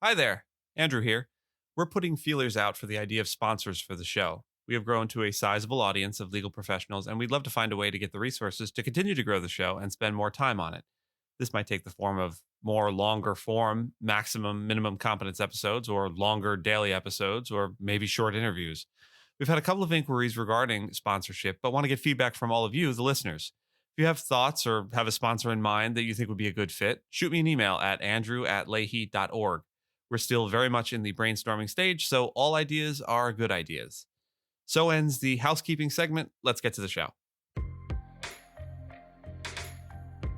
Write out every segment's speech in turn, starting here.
Hi there, Andrew here. We're putting feelers out for the idea of sponsors for the show. We have grown to a sizable audience of legal professionals, and we'd love to find a way to get the resources to continue to grow the show and spend more time on it. This might take the form of more longer form, maximum minimum competence episodes, or longer daily episodes, or maybe short interviews. We've had a couple of inquiries regarding sponsorship, but want to get feedback from all of you, the listeners. If you have thoughts or have a sponsor in mind that you think would be a good fit, shoot me an email at andrew@leahy.org. We're still very much in the brainstorming stage, so all ideas are good ideas. So ends the housekeeping segment. Let's get to the show.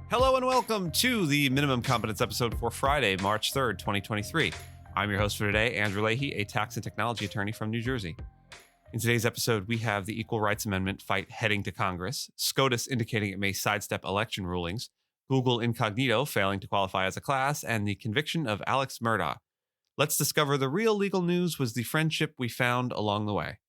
Hello and welcome to the Minimum Competence episode for Friday, March 3rd, 2023. I'm your host for today, Andrew Leahy, a tax and technology attorney from New Jersey. In today's episode, we have the Equal Rights Amendment fight heading to Congress, SCOTUS indicating it may sidestep election rulings, Google Incognito failing to qualify as a class, and the conviction of Alex Murdaugh. Let's discover the real legal news was the friendship we found along the way.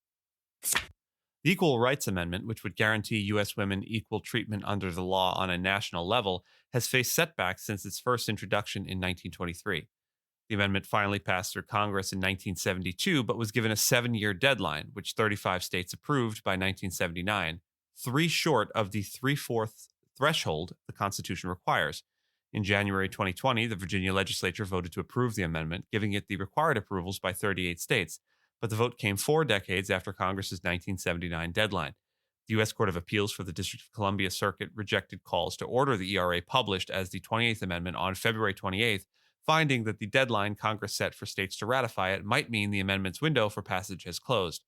The Equal Rights Amendment, which would guarantee U.S. women equal treatment under the law on a national level, has faced setbacks since its first introduction in 1923. The amendment finally passed through Congress in 1972, but was given a 7-year deadline, which 35 states approved by 1979, three short of the three-fourths threshold the Constitution requires. In January 2020, the Virginia legislature voted to approve the amendment, giving it the required approvals by 38 states, but the vote came 4 decades after Congress's 1979 deadline. The U.S. Court of Appeals for the District of Columbia Circuit rejected calls to order the ERA published as the 28th Amendment on February 28th, finding that the deadline Congress set for states to ratify it might mean the amendment's window for passage has closed.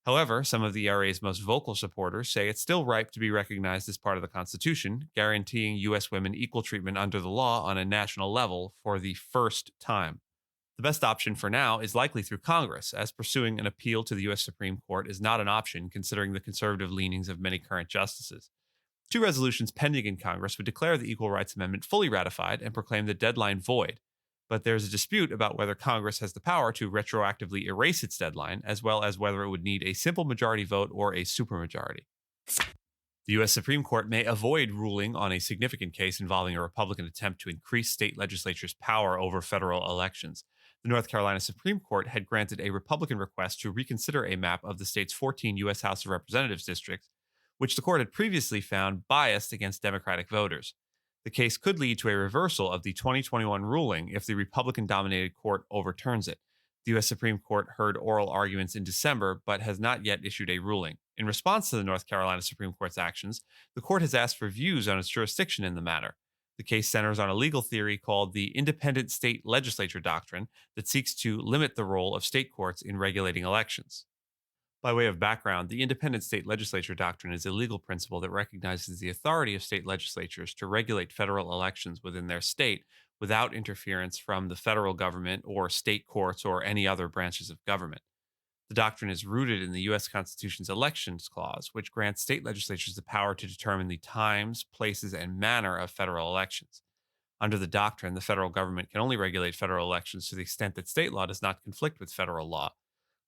However, some of the ERA's most vocal supporters say it's still ripe to be recognized as part of the Constitution, guaranteeing U.S. women equal treatment under the law on a national level for the first time. The best option for now is likely through Congress, as pursuing an appeal to the U.S. Supreme Court is not an option considering the conservative leanings of many current justices. 2 resolutions pending in Congress would declare the Equal Rights Amendment fully ratified and proclaim the deadline void. But there's a dispute about whether Congress has the power to retroactively erase its deadline, as well as whether it would need a simple majority vote or a supermajority. The U.S. Supreme Court may avoid ruling on a significant case involving a Republican attempt to increase state legislatures' power over federal elections. The North Carolina Supreme Court had granted a Republican request to reconsider a map of the state's 14 U.S. House of Representatives districts, which the court had previously found biased against Democratic voters. The case could lead to a reversal of the 2021 ruling if the Republican-dominated court overturns it. The U.S. Supreme Court heard oral arguments in December, but has not yet issued a ruling. In response to the North Carolina Supreme Court's actions, the court has asked for views on its jurisdiction in the matter. The case centers on a legal theory called the independent state legislature doctrine that seeks to limit the role of state courts in regulating elections. By way of background, the independent state legislature doctrine is a legal principle that recognizes the authority of state legislatures to regulate federal elections within their state without interference from the federal government or state courts or any other branches of government. The doctrine is rooted in the U.S. Constitution's Elections Clause, which grants state legislatures the power to determine the times, places, and manner of federal elections. Under the doctrine, the federal government can only regulate federal elections to the extent that state law does not conflict with federal law.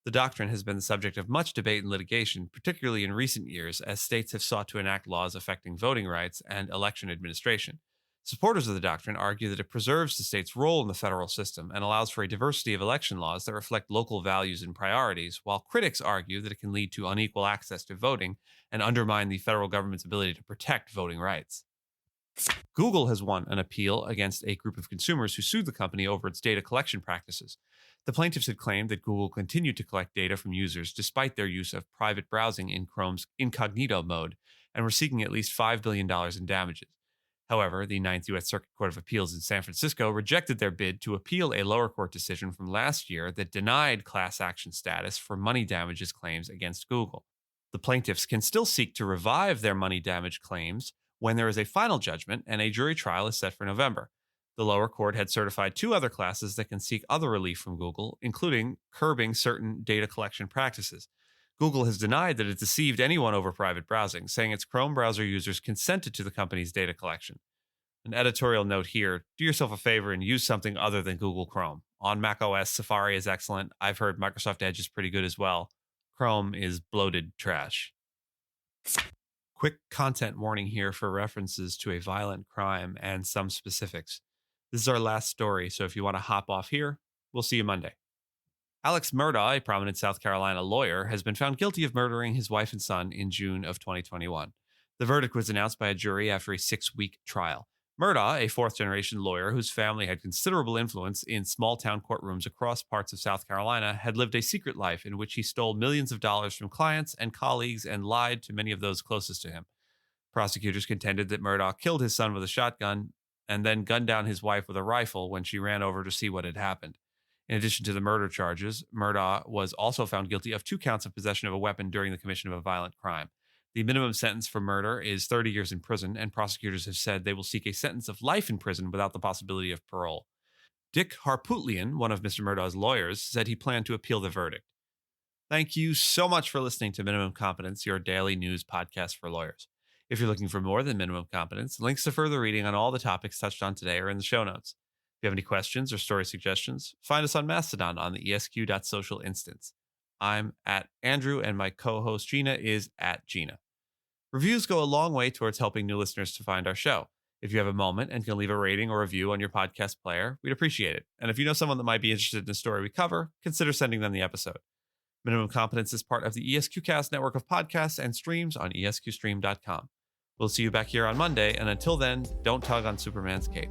The doctrine has been the subject of much debate and litigation, particularly in recent years, as states have sought to enact laws affecting voting rights and election administration. Supporters of the doctrine argue that it preserves the state's role in the federal system and allows for a diversity of election laws that reflect local values and priorities, while critics argue that it can lead to unequal access to voting and undermine the federal government's ability to protect voting rights. Google has won an appeal against a group of consumers who sued the company over its data collection practices. The plaintiffs had claimed that Google continued to collect data from users despite their use of private browsing in Chrome's Incognito mode, and were seeking at least $5 billion in damages. However, the Ninth U.S. Circuit Court of Appeals in San Francisco rejected their bid to appeal a lower court decision from last year that denied class action status for money damages claims against Google. The plaintiffs can still seek to revive their money damage claims when there is a final judgment and a jury trial is set for November. The lower court had certified 2 other classes that can seek other relief from Google, including curbing certain data collection practices. Google has denied that it deceived anyone over private browsing, saying its Chrome browser users consented to the company's data collection. An editorial note here: do yourself a favor and use something other than Google Chrome. On macOS, Safari is excellent. I've heard Microsoft Edge is pretty good as well. Chrome is bloated trash. Quick content warning here for references to a violent crime and some specifics. This is our last story, so if you want to hop off here, We'll see you Monday. Alex Murdaugh, a prominent South Carolina lawyer, has been found guilty of murdering his wife and son in June of 2021. The verdict was announced by a jury after a 6-week trial. Murdaugh, a fourth-generation lawyer whose family had considerable influence in small-town courtrooms across parts of South Carolina, had lived a secret life in which he stole millions of dollars from clients and colleagues and lied to many of those closest to him. Prosecutors contended that Murdaugh killed his son with a shotgun and then gunned down his wife with a rifle when she ran over to see what had happened. In addition to the murder charges, Murdaugh was also found guilty of 2 counts of possession of a weapon during the commission of a violent crime. The minimum sentence for murder is 30 years in prison, and prosecutors have said they will seek a sentence of life in prison without the possibility of parole. Dick Harpootlian, one of Mr. Murdaugh's lawyers, said he planned to appeal the verdict. Thank you so much for listening to Minimum Competence, your daily news podcast for lawyers. If you're looking for more than Minimum Competence, links to further reading on all the topics touched on today are in the show notes. If you have any questions or story suggestions, find us on Mastodon on the esq.social instance. I'm at Andrew, and my co-host Gina is at Gina. Reviews go a long way towards helping new listeners to find our show. If you have a moment and can leave a rating or review on your podcast player, we'd appreciate it. And if you know someone that might be interested in the story we cover, consider sending them the episode. Minimum Competence is part of the ESQcast network of podcasts and streams on esqstream.com. We'll see you back here on Monday, and until then, don't tug on Superman's cape.